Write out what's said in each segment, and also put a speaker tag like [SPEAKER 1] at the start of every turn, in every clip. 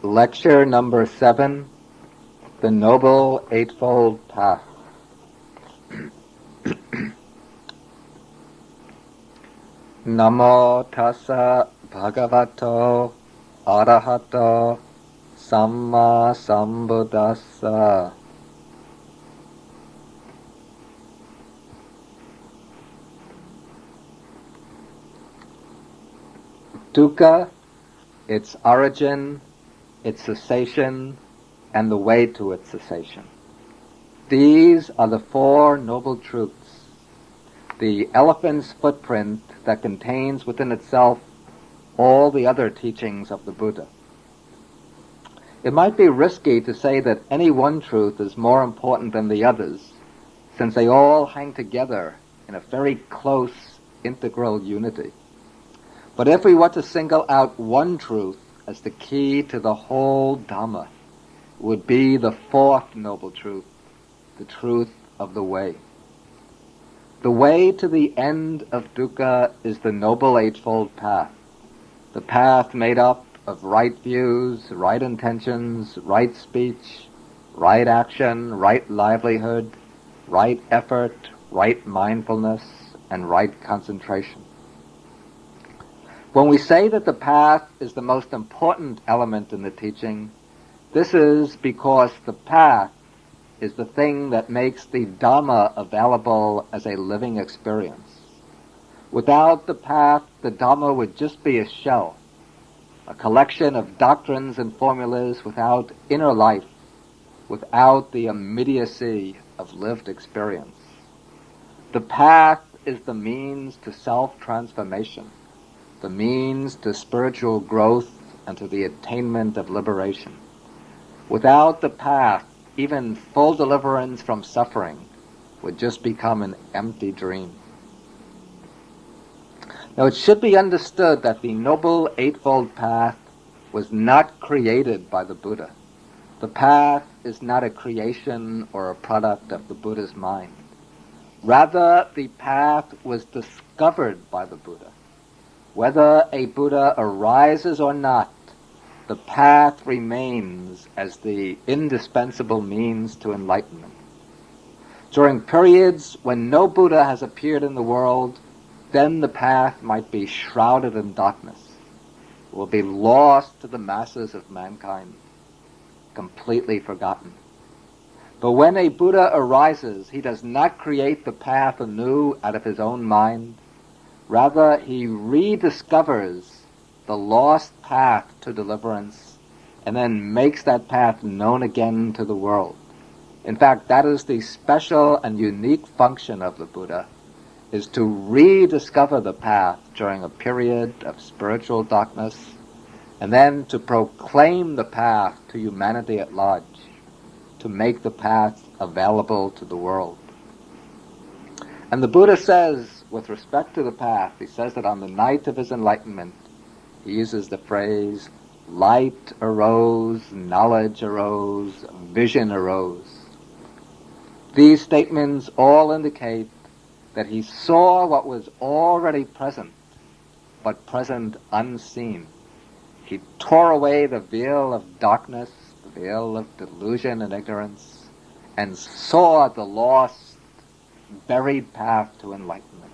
[SPEAKER 1] Lecture number 7, The Noble Eightfold Path. Namo tassa bhagavato arahato samma sambuddhassa. Dukkha, its origin, its cessation, and the way to its cessation. These are the four noble truths, the elephant's footprint that contains within itself all the other teachings of the Buddha. It might be risky to say that any one truth is more important than the others, since they all hang together in a very close, integral unity. But if we were to single out one truth as the key to the whole Dhamma, it would be the fourth noble truth, the truth of the way. The way to the end of dukkha is the Noble Eightfold Path, the path made up of right views, right intentions, right speech, right action, right livelihood, right effort, right mindfulness, and right concentration. When we say that the path is the most important element in the teaching, this is because the path is the thing that makes the Dhamma available as a living experience. Without the path, the Dhamma would just be a shell, a collection of doctrines and formulas without inner life, without the immediacy of lived experience. The path is the means to self-transformation, the means to spiritual growth and to the attainment of liberation. Without the path, even full deliverance from suffering would just become an empty dream. Now, it should be understood that the Noble Eightfold Path was not created by the Buddha. The path is not a creation or a product of the Buddha's mind. Rather, the path was discovered by the Buddha. Whether a Buddha arises or not, the path remains as the indispensable means to enlightenment. During periods when no Buddha has appeared in the world, then the path might be shrouded in darkness. It will be lost to the masses of mankind, completely forgotten. But when a Buddha arises, he does not create the path anew out of his own mind. Rather, he rediscovers the lost path to deliverance and then makes that path known again to the world. In fact, that is the special and unique function of the Buddha, is to rediscover the path during a period of spiritual darkness and then to proclaim the path to humanity at large, to make the path available to the world. And the Buddha says, with respect to the path, he says that on the night of his enlightenment, he uses the phrase, light arose, knowledge arose, vision arose. These statements all indicate that he saw what was already present, but present unseen. He tore away the veil of darkness, the veil of delusion and ignorance, and saw the lost, buried path to enlightenment.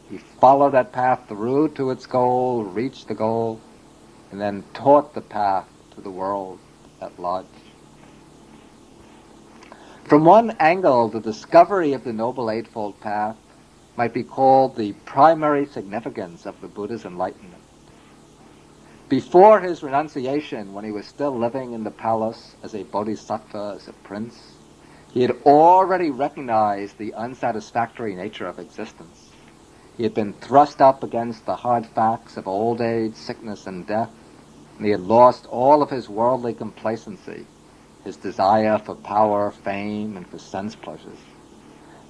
[SPEAKER 1] He followed that path through to its goal, reached the goal, and then taught the path to the world at large. From one angle, the discovery of the Noble Eightfold Path might be called the primary significance of the Buddha's enlightenment. Before his renunciation, when he was still living in the palace as a bodhisattva, as a prince, he had already recognized the unsatisfactory nature of existence. He had been thrust up against the hard facts of old age, sickness, and death, and he had lost all of his worldly complacency, his desire for power, fame, and for sense pleasures.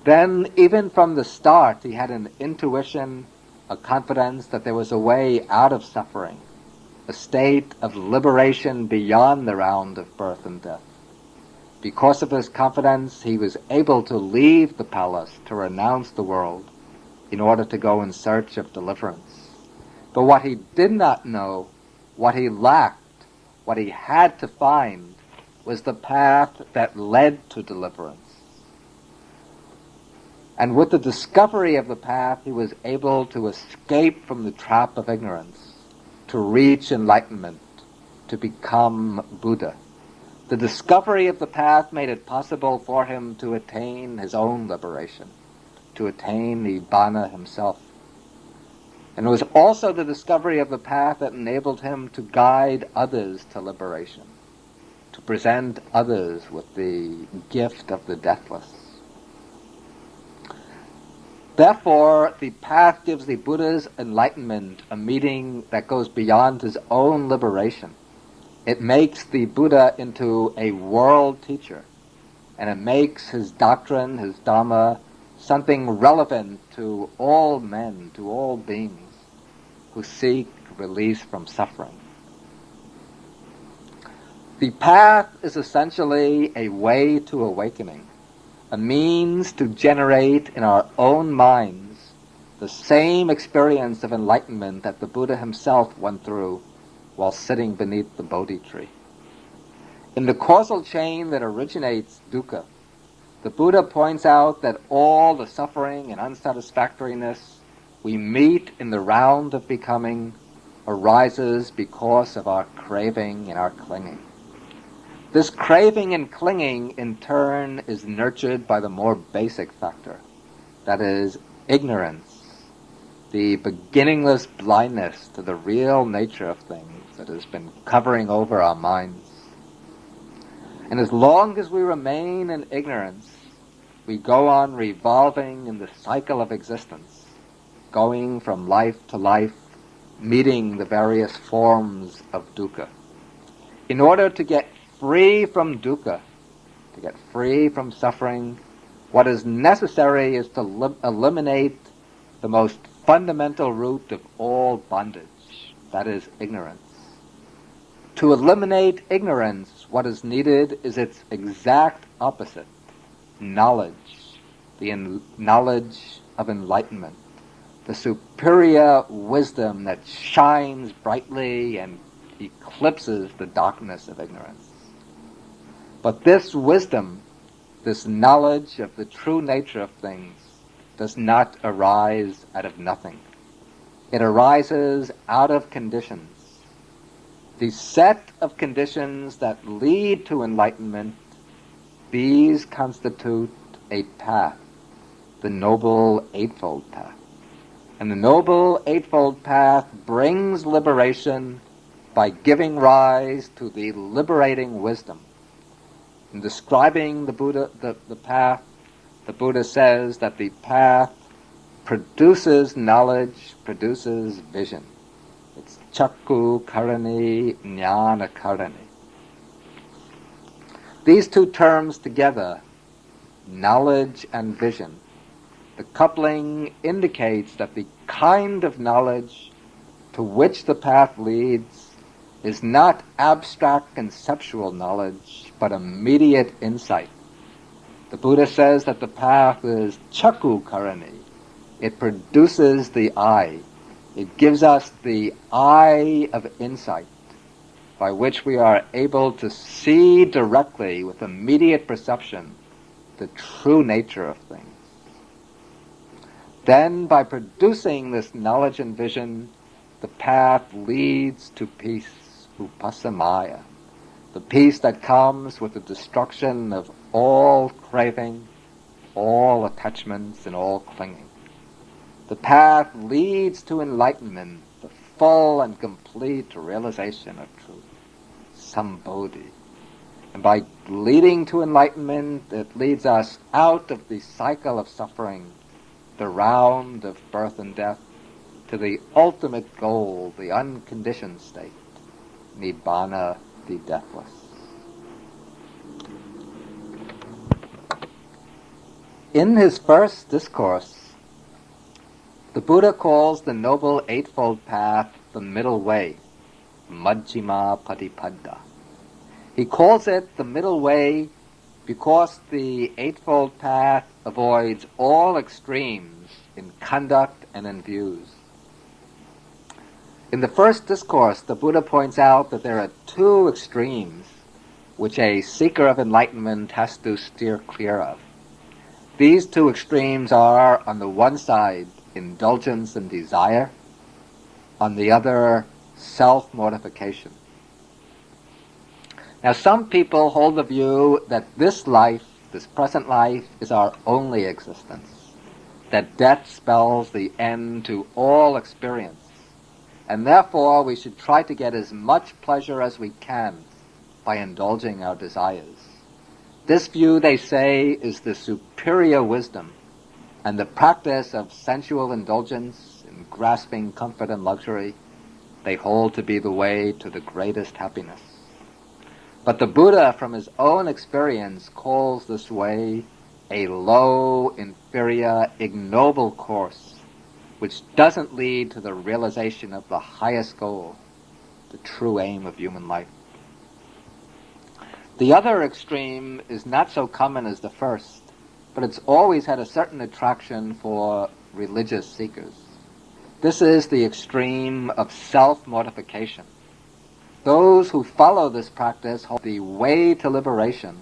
[SPEAKER 1] Then, even from the start, he had an intuition, a confidence that there was a way out of suffering, a state of liberation beyond the round of birth and death. Because of his confidence, he was able to leave the palace, to renounce the world, in order to go in search of deliverance. But what he did not know, what he lacked, What he had to find was the path that led to deliverance. And with the discovery of the path, he was able to escape from the trap of ignorance, to reach enlightenment, to become Buddha. The discovery of the path made it possible for him to attain his own liberation, to attain Nibbana himself. And it was also the discovery of the path that enabled him to guide others to liberation, to present others with the gift of the deathless. Therefore, the path gives the Buddha's enlightenment a meaning that goes beyond his own liberation. It makes the Buddha into a world teacher, and it makes his doctrine, his Dhamma, something relevant to all men, to all beings who seek release from suffering. The path is essentially a way to awakening, a means to generate in our own minds the same experience of enlightenment that the Buddha himself went through while sitting beneath the Bodhi tree. In the causal chain that originates dukkha, the Buddha points out that all the suffering and unsatisfactoriness we meet in the round of becoming arises because of our craving and our clinging. This craving and clinging, in turn, is nurtured by the more basic factor, that is, ignorance, the beginningless blindness to the real nature of things that has been covering over our minds. And as long as we remain in ignorance, we go on revolving in the cycle of existence, going from life to life, meeting the various forms of dukkha. In order to get free from dukkha, to get free from suffering, what is necessary is to eliminate the most fundamental root of all bondage, that is ignorance. To eliminate ignorance, what is needed is its exact opposite, knowledge, the knowledge of enlightenment, the superior wisdom that shines brightly and eclipses the darkness of ignorance. But this wisdom, this knowledge of the true nature of things, does not arise out of nothing. It arises out of conditions. The set of conditions that lead to enlightenment, these constitute a path, the Noble Eightfold Path. And the Noble Eightfold Path brings liberation by giving rise to the liberating wisdom. In describing the path, the Buddha says that the path produces knowledge, produces vision. It's Chakku Karani, Jnana Karani. These two terms together, knowledge and vision, the coupling indicates that the kind of knowledge to which the path leads is not abstract conceptual knowledge, but immediate insight. The Buddha says that the path is Chakku Karani. It produces the eye. It gives us the eye of insight, by which we are able to see directly with immediate perception the true nature of things. Then, by producing this knowledge and vision, the path leads to peace, upassamaya, the peace that comes with the destruction of all craving, all attachments, and all clinging. The path leads to enlightenment, the full and complete realization of truth, sambodhi. And by leading to enlightenment, it leads us out of the cycle of suffering, the round of birth and death, to the ultimate goal, the unconditioned state, Nibbana, the deathless. In his first discourse, the Buddha calls the Noble Eightfold Path the middle way, Majjhima Patipada. He calls it the middle way because the Eightfold Path avoids all extremes in conduct and in views. In the first discourse, the Buddha points out that there are two extremes which a seeker of enlightenment has to steer clear of. These two extremes are, on the one side, indulgence and desire, on the other, self-mortification. Now, some people hold the view that this life, this present life, is our only existence, that death spells the end to all experience, and therefore we should try to get as much pleasure as we can by indulging our desires. This view, they say, is the superior wisdom, and the practice of sensual indulgence in grasping comfort and luxury they hold to be the way to the greatest happiness. But the Buddha, from his own experience, calls this way a low, inferior, ignoble course, which doesn't lead to the realization of the highest goal, the true aim of human life. The other extreme is not so common as the first, but it's always had a certain attraction for religious seekers. This is the extreme of self-mortification. Those who follow this practice hold the way to liberation,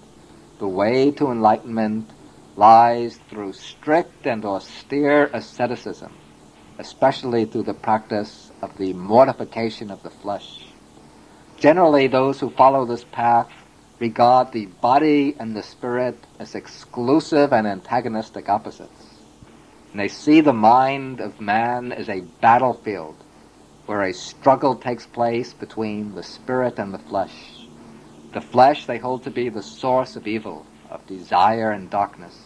[SPEAKER 1] the way to enlightenment, lies through strict and austere asceticism, especially through the practice of the mortification of the flesh. Generally, those who follow this path regard the body and the spirit as exclusive and antagonistic opposites. And they see the mind of man as a battlefield where a struggle takes place between the spirit and the flesh. The flesh they hold to be the source of evil, of desire and darkness.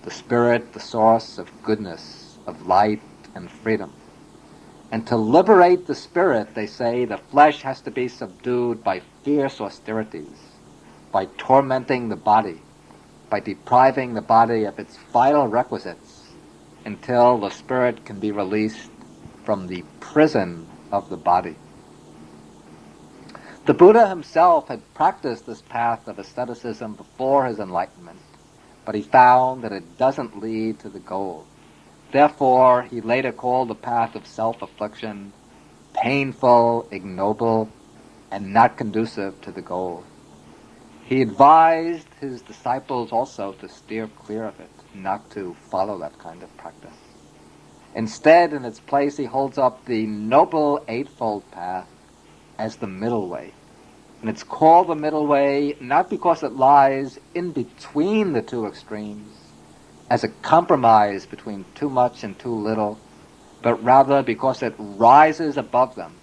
[SPEAKER 1] The spirit, the source of goodness, of light and freedom. And to liberate the spirit, they say, the flesh has to be subdued by fierce austerities, by tormenting the body, by depriving the body of its vital requisites, until the spirit can be released from the prison of the body. The Buddha himself had practiced this path of asceticism before his enlightenment, but he found that it doesn't lead to the goal. Therefore, he later called the path of self-affliction painful, ignoble, and not conducive to the goal. He advised his disciples also to steer clear of it, not to follow that kind of practice. Instead, in its place, he holds up the Noble Eightfold Path as the middle way. And it's called the middle way not because it lies in between the two extremes, as a compromise between too much and too little, but rather because it rises above them,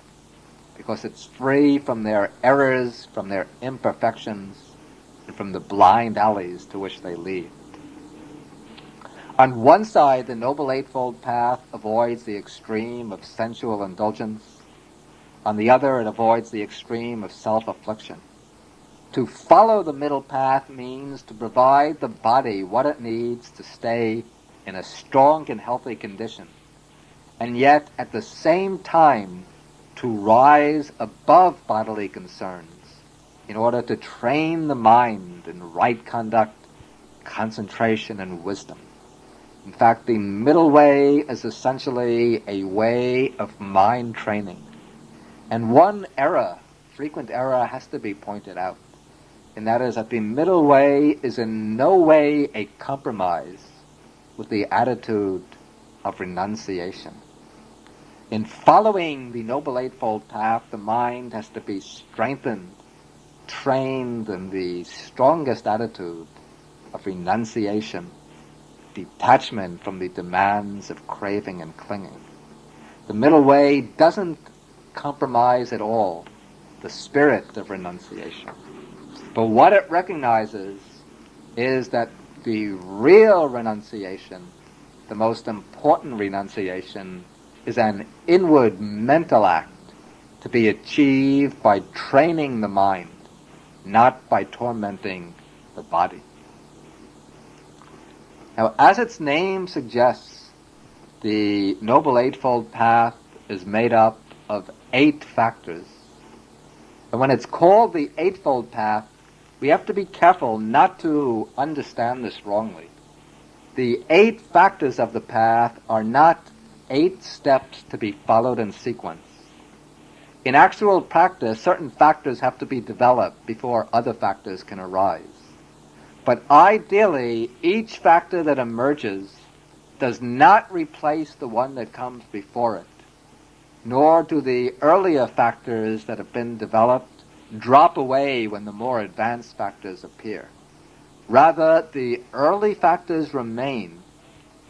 [SPEAKER 1] because it's free from their errors, from their imperfections, and from the blind alleys to which they lead. On one side, the Noble Eightfold Path avoids the extreme of sensual indulgence. On the other, it avoids the extreme of self-affliction. To follow the middle path means to provide the body what it needs to stay in a strong and healthy condition, and yet at the same time to rise above bodily concerns in order to train the mind in right conduct, concentration, and wisdom. In fact, the middle way is essentially a way of mind training. And one error, frequent error, has to be pointed out. And that is that the middle way is in no way a compromise with the attitude of renunciation. In following the Noble Eightfold Path, the mind has to be strengthened, trained in the strongest attitude of renunciation, detachment from the demands of craving and clinging. The middle way doesn't compromise at all the spirit of renunciation. But what it recognizes is that the real renunciation, the most important renunciation, is an inward mental act to be achieved by training the mind, not by tormenting the body. Now, as its name suggests, the Noble Eightfold Path is made up of 8 factors. And when it's called the Eightfold Path, we have to be careful not to understand this wrongly. The 8 factors of the path are not 8 steps to be followed in sequence. In actual practice, certain factors have to be developed before other factors can arise. But ideally, each factor that emerges does not replace the one that comes before it, nor do the earlier factors that have been developed drop away when the more advanced factors appear. Rather, the early factors remain,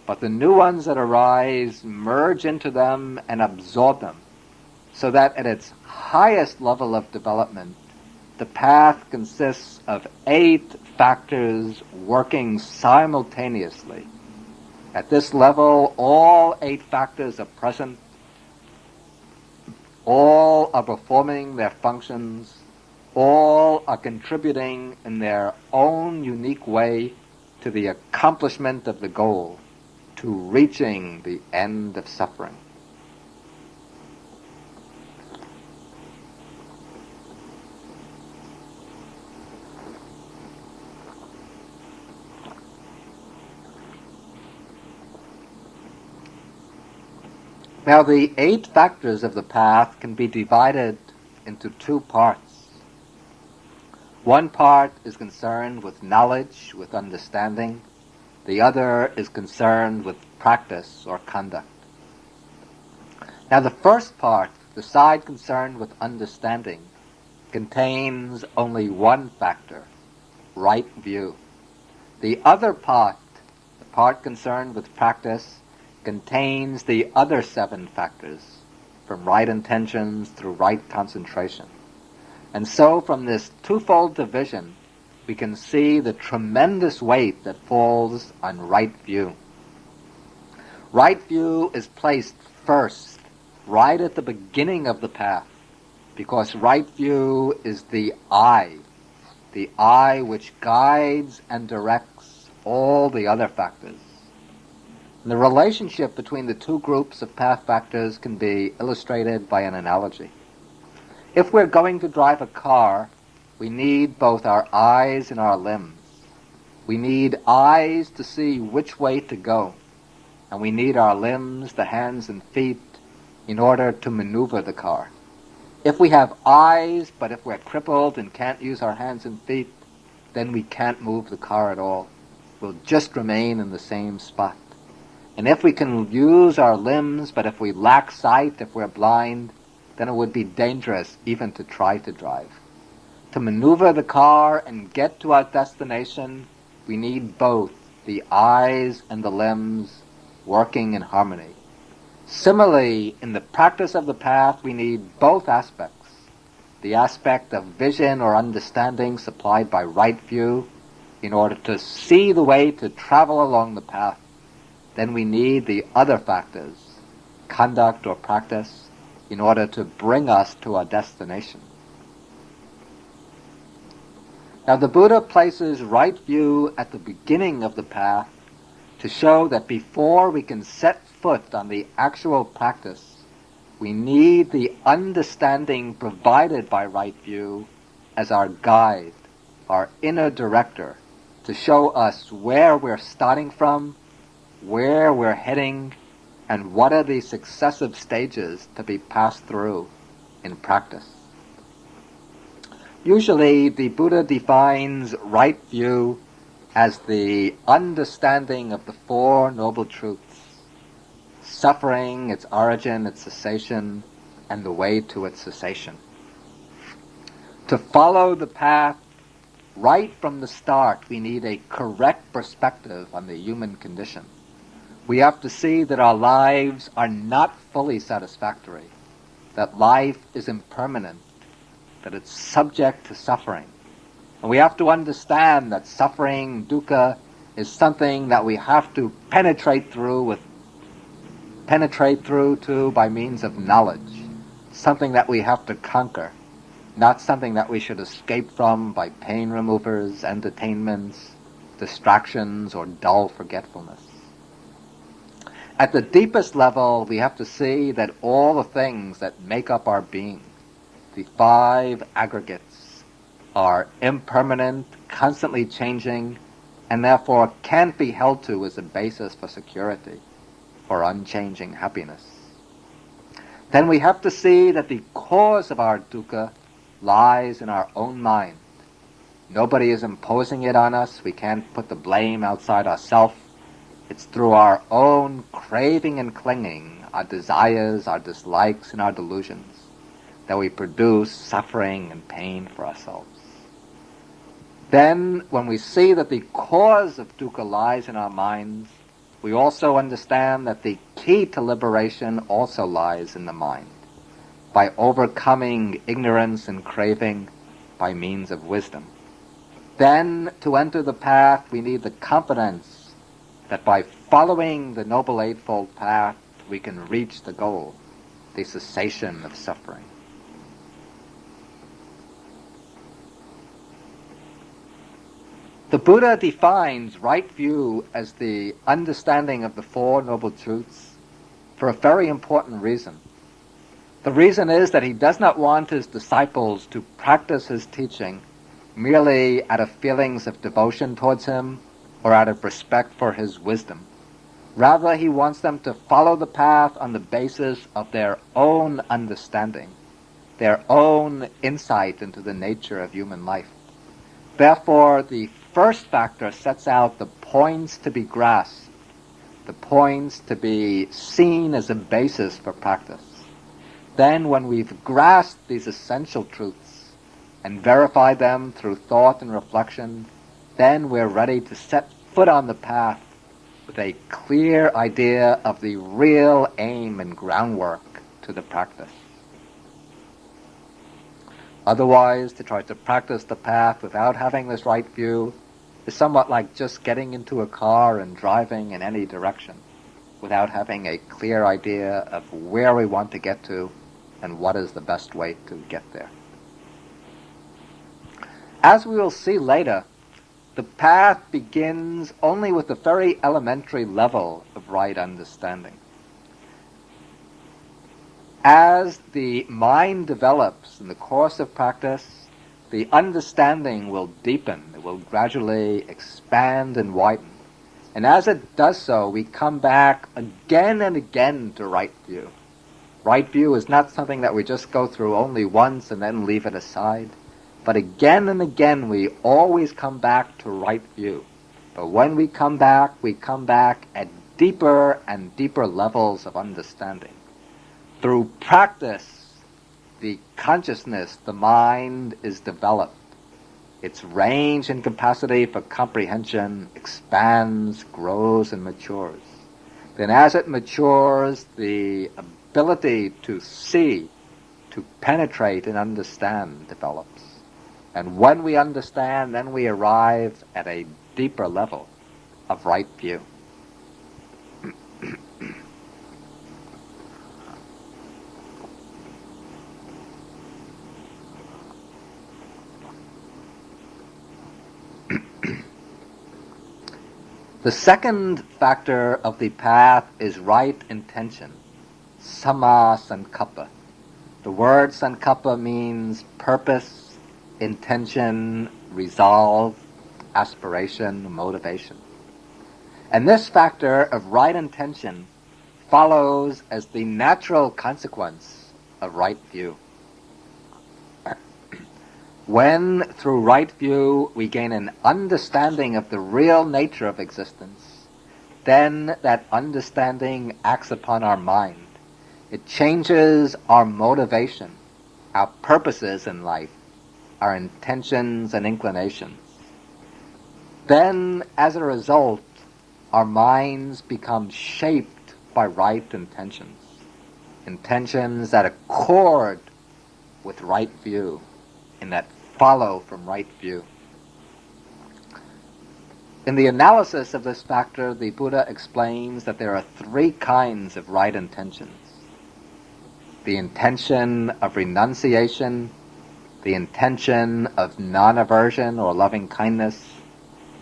[SPEAKER 1] but the new ones that arise merge into them and absorb them, so that at its highest level of development, the path consists of 8 factors working simultaneously. At this level, all 8 factors are present, all are performing their functions, all are contributing in their own unique way to the accomplishment of the goal, to reaching the end of suffering. Now, the 8 factors of the path can be divided into 2 parts. One part is concerned with knowledge, with understanding. The other is concerned with practice or conduct. Now, the first part, the side concerned with understanding, contains only one factor, right view. The other part, the part concerned with practice, contains the other 7 factors, from right intentions through right concentration. And so from this twofold division, we can see the tremendous weight that falls on right view. Right view is placed first, right at the beginning of the path, because right view is the eye which guides and directs all the other factors. And the relationship between the 2 groups of path factors can be illustrated by an analogy. If we're going to drive a car, we need both our eyes and our limbs. We need eyes to see which way to go, and we need our limbs, the hands and feet, in order to maneuver the car. If we have eyes, but if we're crippled and can't use our hands and feet, then we can't move the car at all. We'll just remain in the same spot. And if we can use our limbs, but if we lack sight, if we're blind, then it would be dangerous even to try to drive. To maneuver the car and get to our destination, we need both the eyes and the limbs working in harmony. Similarly, in the practice of the path, we need both aspects. The aspect of vision or understanding supplied by right view in order to see the way to travel along the path. Then we need the other factors, conduct or practice, in order to bring us to our destination. Now, the Buddha places right view at the beginning of the path to show that before we can set foot on the actual practice, we need the understanding provided by right view as our guide, our inner director, to show us where we're starting from, where we're heading, and what are the successive stages to be passed through in practice. Usually, the Buddha defines right view as the understanding of the 4 Noble Truths: suffering, its origin, its cessation, and the way to its cessation. To follow the path right from the start, we need a correct perspective on the human condition. We have to see that our lives are not fully satisfactory, that life is impermanent, that it's subject to suffering. And we have to understand that suffering, dukkha, is something that we have to penetrate through to by means of knowledge, something that we have to conquer, not something that we should escape from by pain removers, entertainments, distractions, or dull forgetfulness. At the deepest level, we have to see that all the things that make up our being, the 5 aggregates, are impermanent, constantly changing, and therefore can't be held to as a basis for security, for unchanging happiness. then we have to see that the cause of our dukkha lies in our own mind. Nobody is imposing it on us. We can't put the blame outside ourselves. It's through our own craving and clinging, our desires, our dislikes, and our delusions, that we produce suffering and pain for ourselves. Then, when we see that the cause of dukkha lies in our minds, we also understand that the key to liberation also lies in the mind, by overcoming ignorance and craving by means of wisdom. Then, to enter the path, we need the confidence that by following the Noble Eightfold Path, we can reach the goal, the cessation of suffering. The Buddha defines right view as the understanding of the Four Noble Truths for a very important reason. The reason is that he does not want his disciples to practice his teaching merely out of feelings of devotion towards him or out of respect for his wisdom. Rather, he wants them to follow the path on the basis of their own understanding, their own insight into the nature of human life. Therefore, the first factor sets out the points to be grasped, the points to be seen as a basis for practice. Then, when we've grasped these essential truths and verified them through thought and reflection, then we're ready to set foot on the path with a clear idea of the real aim and groundwork to the practice. Otherwise, to try to practice the path without having this right view is somewhat like just getting into a car and driving in any direction without having a clear idea of where we want to get to and what is the best way to get there. As we will see later, the path begins only with a very elementary level of right understanding. As the mind develops in the course of practice, the understanding will deepen, it will gradually expand and widen. And as it does so, we come back again and again to right view. Right view is not something that we just go through only once and then leave it aside. But again and again, we always come back to right view. But when we come back at deeper and deeper levels of understanding. Through practice, the consciousness, the mind is developed. Its range and capacity for comprehension expands, grows, and matures. Then as it matures, the ability to see, to penetrate and understand develops. And when we understand, then we arrive at a deeper level of right view. The second factor of the path is right intention, samma sankappa. The word sankappa means purpose, intention, resolve, aspiration, motivation. And this factor of right intention follows as the natural consequence of right view. When, through right view, we gain an understanding of the real nature of existence, then that understanding acts upon our mind. It changes our motivation, our purposes in life, our intentions and inclinations. Then, as a result, our minds become shaped by right intentions, intentions that accord with right view and that follow from right view. In the analysis of this factor, the Buddha explains that there are three kinds of right intentions. The intention of renunciation, the intention of non-aversion or loving kindness,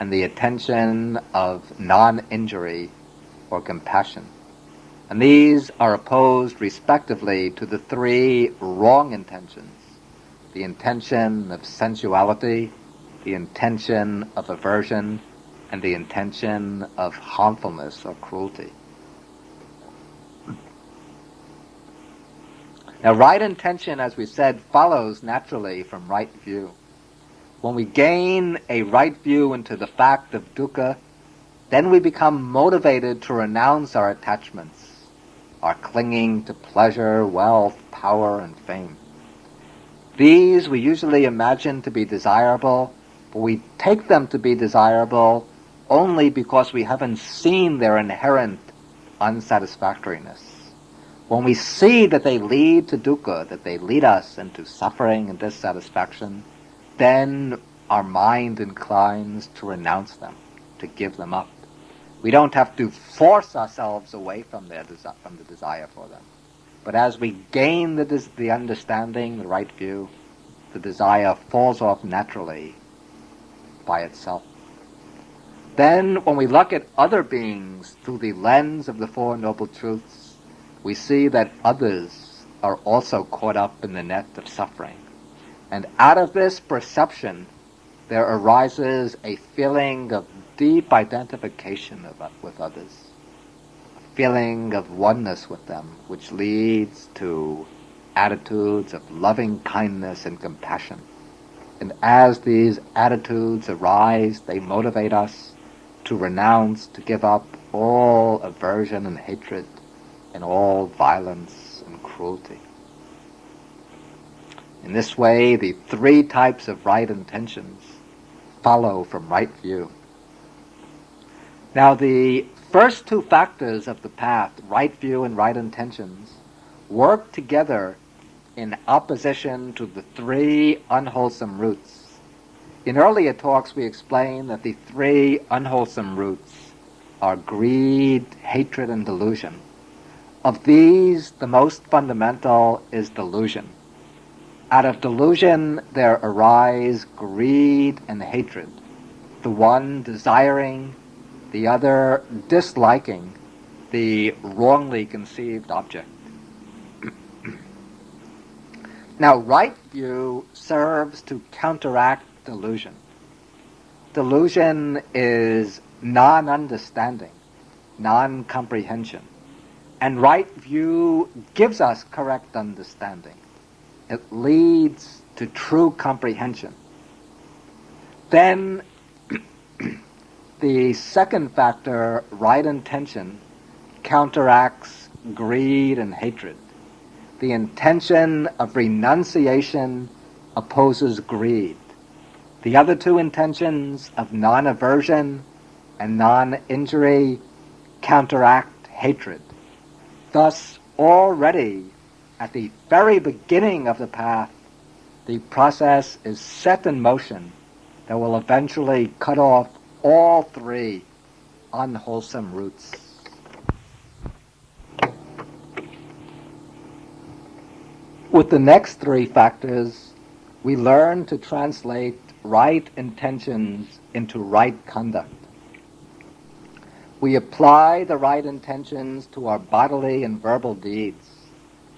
[SPEAKER 1] and the intention of non-injury or compassion. And these are opposed respectively to the three wrong intentions: the intention of sensuality, the intention of aversion, and the intention of harmfulness or cruelty. Now, right intention, as we said, follows naturally from right view. When we gain a right view into the fact of dukkha, then we become motivated to renounce our attachments, our clinging to pleasure, wealth, power, and fame. These we usually imagine to be desirable, but we take them to be desirable only because we haven't seen their inherent unsatisfactoriness. When we see that they lead to dukkha, that they lead us into suffering and dissatisfaction, then our mind inclines to renounce them, to give them up. We don't have to force ourselves away from the desire for them. But as we gain the understanding, the right view, the desire falls off naturally by itself. Then, when we look at other beings through the lens of the Four Noble Truths, we see that others are also caught up in the net of suffering. And out of this perception, there arises a feeling of deep identification with others, a feeling of oneness with them, which leads to attitudes of loving kindness and compassion. And as these attitudes arise, they motivate us to renounce, to give up all aversion and hatred and all violence and cruelty. In this way, the three types of right intentions follow from right view. Now, the first two factors of the path, right view and right intentions, work together in opposition to the three unwholesome roots. In earlier talks, we explained that the three unwholesome roots are greed, hatred, and delusion. Of these, the most fundamental is delusion. Out of delusion, there arise greed and hatred, the one desiring, the other disliking the wrongly conceived object. Now, right view serves to counteract delusion. Delusion is non-understanding, non-comprehension. And right view gives us correct understanding. It leads to true comprehension. Then the second factor, right intention, counteracts greed and hatred. The intention of renunciation opposes greed. The other two intentions of non-aversion and non-injury counteract hatred. Thus, already at the very beginning of the path, the process is set in motion that will eventually cut off all three unwholesome roots. With the next three factors, we learn to translate right intentions into right conduct. We apply the right intentions to our bodily and verbal deeds,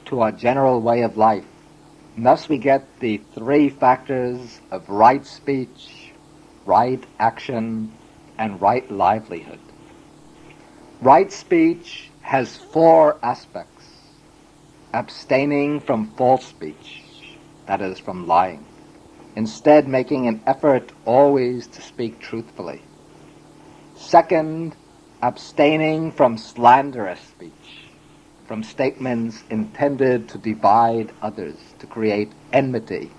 [SPEAKER 1] to our general way of life. And thus we get the three factors of right speech, right action, and right livelihood. Right speech has four aspects. Abstaining from false speech, that is, from lying. Instead, making an effort always to speak truthfully. Second, abstaining from slanderous speech, from statements intended to divide others, to create enmity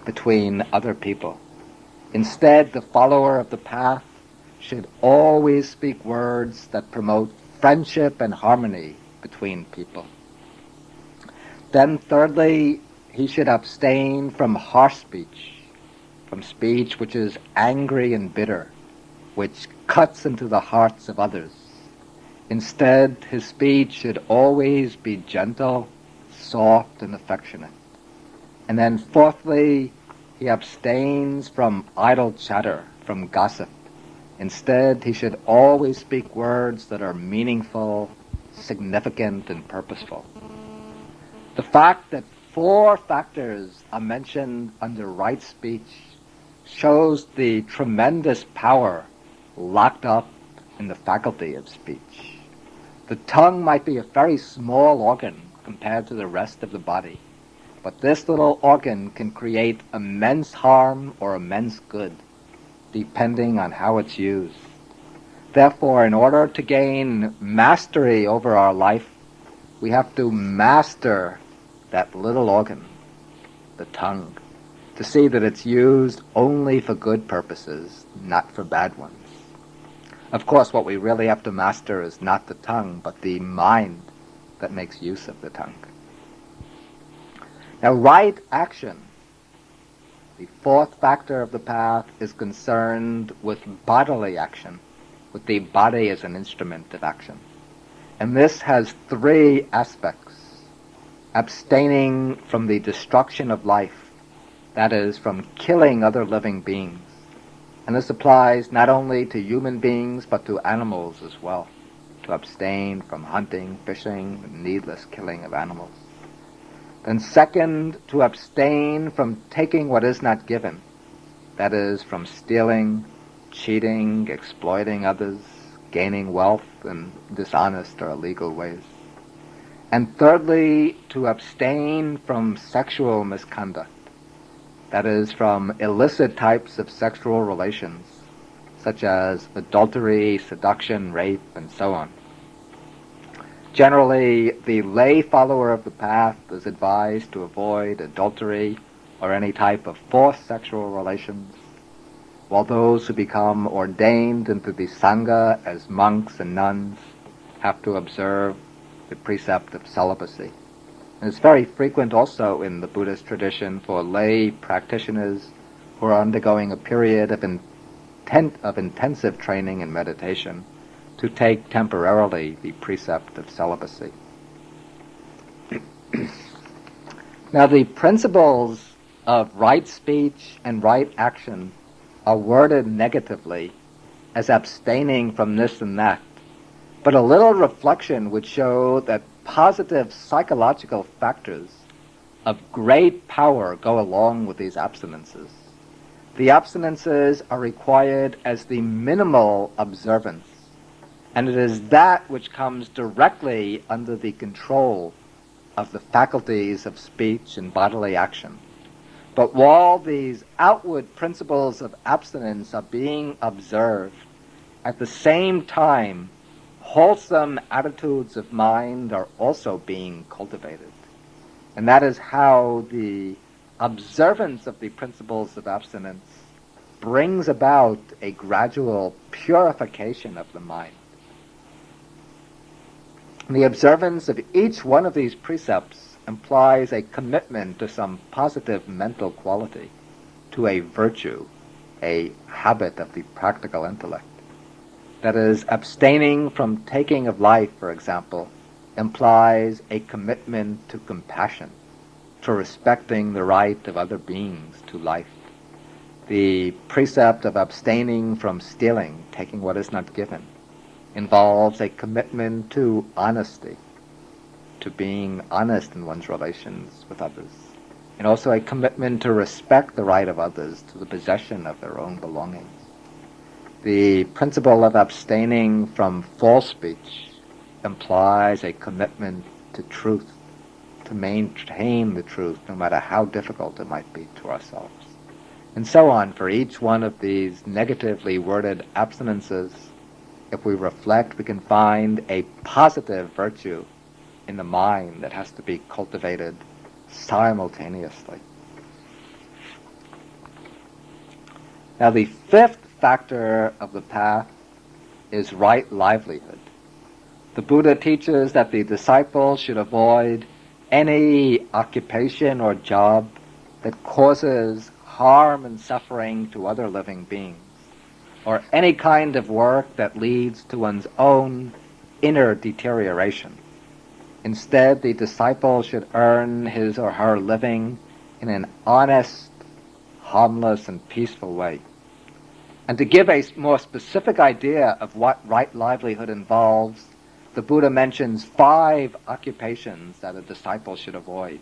[SPEAKER 1] between other people. Instead, the follower of the path should always speak words that promote friendship and harmony between people. Then thirdly, he should abstain from harsh speech, from speech which is angry and bitter, which cuts into the hearts of others. Instead, his speech should always be gentle, soft, and affectionate. And then fourthly, he abstains from idle chatter, from gossip. Instead, he should always speak words that are meaningful, significant, and purposeful. The fact that four factors are mentioned under right speech shows the tremendous power locked up in the faculty of speech. The tongue might be a very small organ compared to the rest of the body. But this little organ can create immense harm or immense good, depending on how it's used. Therefore, in order to gain mastery over our life, we have to master that little organ, the tongue, to see that it's used only for good purposes, not for bad ones. Of course, what we really have to master is not the tongue, but the mind that makes use of the tongue. Now, right action, the fourth factor of the path, is concerned with bodily action, with the body as an instrument of action. And this has three aspects: abstaining from the destruction of life, that is, from killing other living beings. And this applies not only to human beings, but to animals as well, to abstain from hunting, fishing, and needless killing of animals. Then second, to abstain from taking what is not given, that is, from stealing, cheating, exploiting others, gaining wealth in dishonest or illegal ways. And thirdly, to abstain from sexual misconduct, that is, from illicit types of sexual relations, such as adultery, seduction, rape, and so on. Generally, the lay follower of the path is advised to avoid adultery or any type of forced sexual relations, while those who become ordained into the Sangha as monks and nuns have to observe the precept of celibacy. And it's very frequent also in the Buddhist tradition for lay practitioners who are undergoing a period of intensive training in meditation to take temporarily the precept of celibacy. Now, the principles of right speech and right action are worded negatively as abstaining from this and that, but a little reflection would show that positive psychological factors of great power go along with these abstinences. The abstinences are required as the minimal observance, and it is that which comes directly under the control of the faculties of speech and bodily action. But while these outward principles of abstinence are being observed, at the same time, wholesome attitudes of mind are also being cultivated. And that is how the observance of the principles of abstinence brings about a gradual purification of the mind. The observance of each one of these precepts implies a commitment to some positive mental quality, to a virtue, a habit of the practical intellect. That is, abstaining from taking of life, for example, implies a commitment to compassion, to respecting the right of other beings to life. The precept of abstaining from stealing, taking what is not given, involves a commitment to honesty, to being honest in one's relations with others, and also a commitment to respect the right of others to the possession of their own belongings. The principle of abstaining from false speech implies a commitment to truth, to maintain the truth no matter how difficult it might be to ourselves. And so on for each one of these negatively worded abstinences. If we reflect, we can find a positive virtue in the mind that has to be cultivated simultaneously. Now, the fifth factor of the path is right livelihood. The Buddha teaches that the disciple should avoid any occupation or job that causes harm and suffering to other living beings, or any kind of work that leads to one's own inner deterioration. Instead, the disciple should earn his or her living in an honest, harmless, and peaceful way. And to give a more specific idea of what right livelihood involves, the Buddha mentions 5 occupations that a disciple should avoid.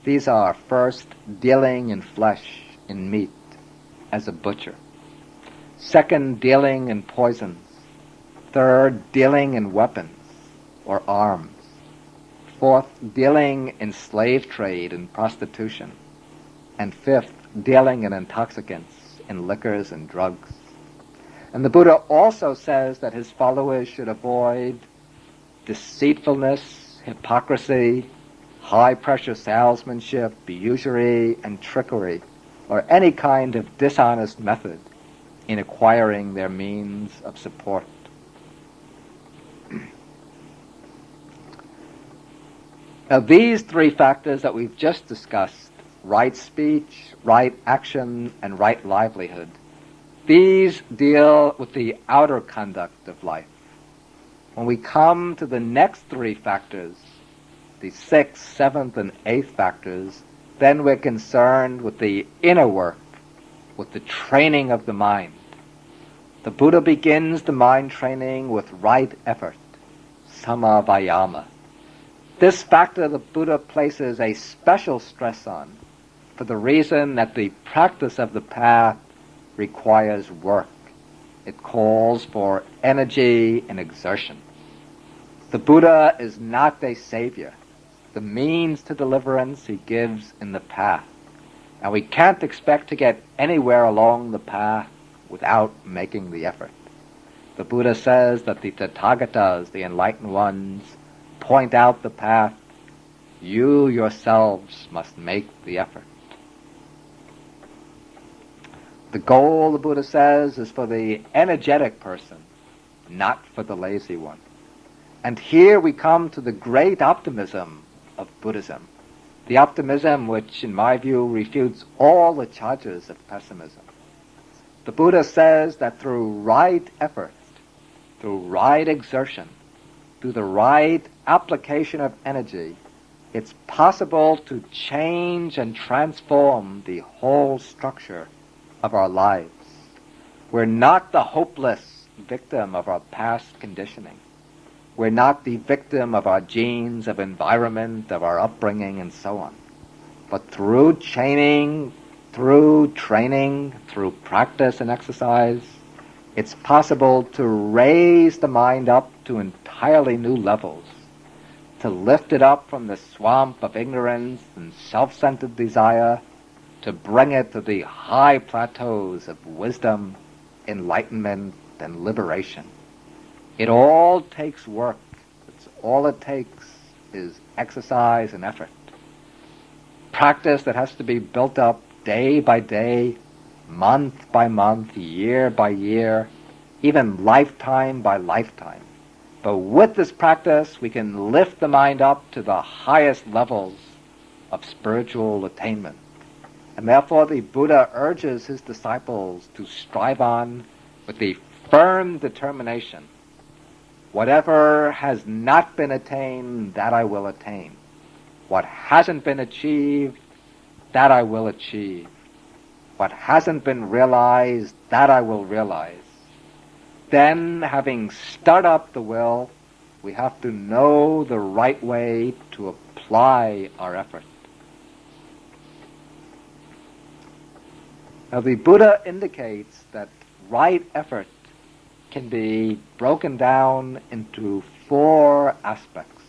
[SPEAKER 1] These are, first, dealing in flesh, in meat, as a butcher. Second, dealing in poisons. Third, dealing in weapons or arms. Fourth, dealing in slave trade and prostitution. And fifth, dealing in intoxicants, in liquors and drugs. And the Buddha also says that his followers should avoid deceitfulness, hypocrisy, high-pressure salesmanship, usury, and trickery, or any kind of dishonest method in acquiring their means of support. Now, these three factors that we've just discussed, right speech, right action, and right livelihood, these deal with the outer conduct of life. When we come to the next three factors, the sixth, seventh, and eighth factors, then we're concerned with the inner work, with the training of the mind. The Buddha begins the mind training with right effort, samma vayama. This factor the Buddha places a special stress on for the reason that the practice of the path requires work. It calls for energy and exertion. The Buddha is not a savior. The means to deliverance he gives in the path. And we can't expect to get anywhere along the path without making the effort. The Buddha says that the Tathagatas, the enlightened ones, point out the path. You yourselves must make the effort. The goal, the Buddha says, is for the energetic person, not for the lazy one. And here we come to the great optimism of Buddhism, the optimism which, in my view, refutes all the charges of pessimism. The Buddha says that through right effort, through right exertion, through the right application of energy, it's possible to change and transform the whole structure of our lives. We're not the hopeless victim of our past conditioning. We're not the victim of our genes, of environment, of our upbringing, and so on. But through training, through practice and exercise, it's possible to raise the mind up to entirely new levels, to lift it up from the swamp of ignorance and self-centered desire, to bring it to the high plateaus of wisdom, enlightenment, and liberation. It all takes work. All it takes is exercise and effort. Practice that has to be built up day by day, month by month, year by year, even lifetime by lifetime. But with this practice, we can lift the mind up to the highest levels of spiritual attainment. And therefore the Buddha urges his disciples to strive on with the firm determination. Whatever has not been attained, that I will attain. What hasn't been achieved, that I will achieve. What hasn't been realized, that I will realize. Then, having stirred up the will, we have to know the right way to apply our effort. Now, the Buddha indicates that right effort can be broken down into four aspects.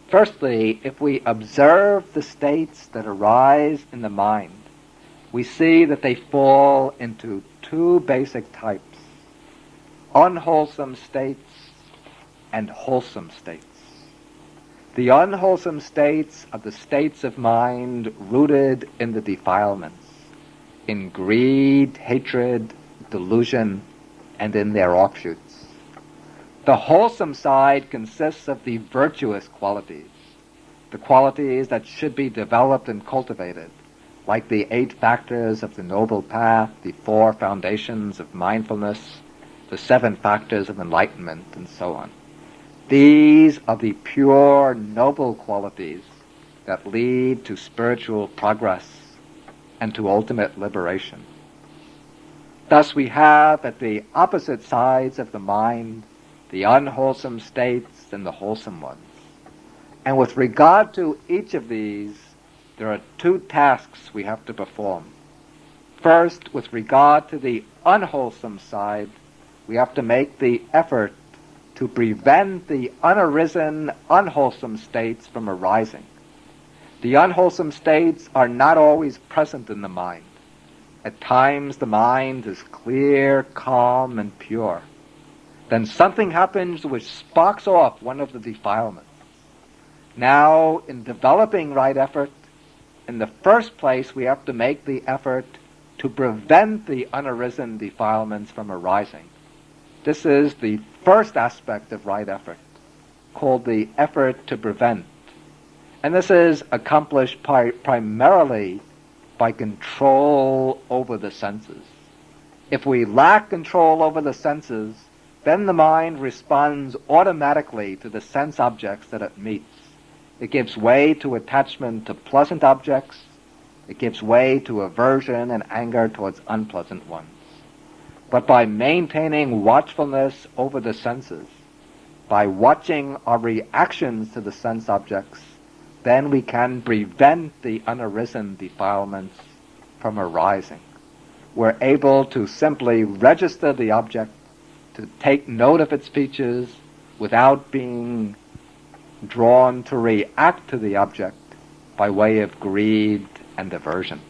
[SPEAKER 1] Firstly, if we observe the states that arise in the mind, we see that they fall into two basic types: unwholesome states and wholesome states. The unwholesome states are the states of mind rooted in the defilements, in greed, hatred, delusion, and in their offshoots. The wholesome side consists of the virtuous qualities, the qualities that should be developed and cultivated, like the 8 factors of the Noble Path, the 4 foundations of mindfulness, the 7 factors of enlightenment, and so on. These are the pure, noble qualities that lead to spiritual progress and to ultimate liberation. Thus we have at the opposite sides of the mind the unwholesome states and the wholesome ones. And with regard to each of these, there are 2 tasks we have to perform. First, with regard to the unwholesome side, we have to make the effort to prevent the unarisen, unwholesome states from arising. The unwholesome states are not always present in the mind. At times the mind is clear, calm, and pure. Then something happens which sparks off one of the defilements. Now, in developing right effort, in the first place we have to make the effort to prevent the unarisen defilements from arising. This is the first aspect of right effort, called the effort to prevent. And this is accomplished primarily by control over the senses. If we lack control over the senses, then the mind responds automatically to the sense objects that it meets. It gives way to attachment to pleasant objects. It gives way to aversion and anger towards unpleasant ones. But by maintaining watchfulness over the senses, by watching our reactions to the sense objects, then we can prevent the unarisen defilements from arising. We're able to simply register the object, to take note of its features without being drawn to react to the object by way of greed and aversion.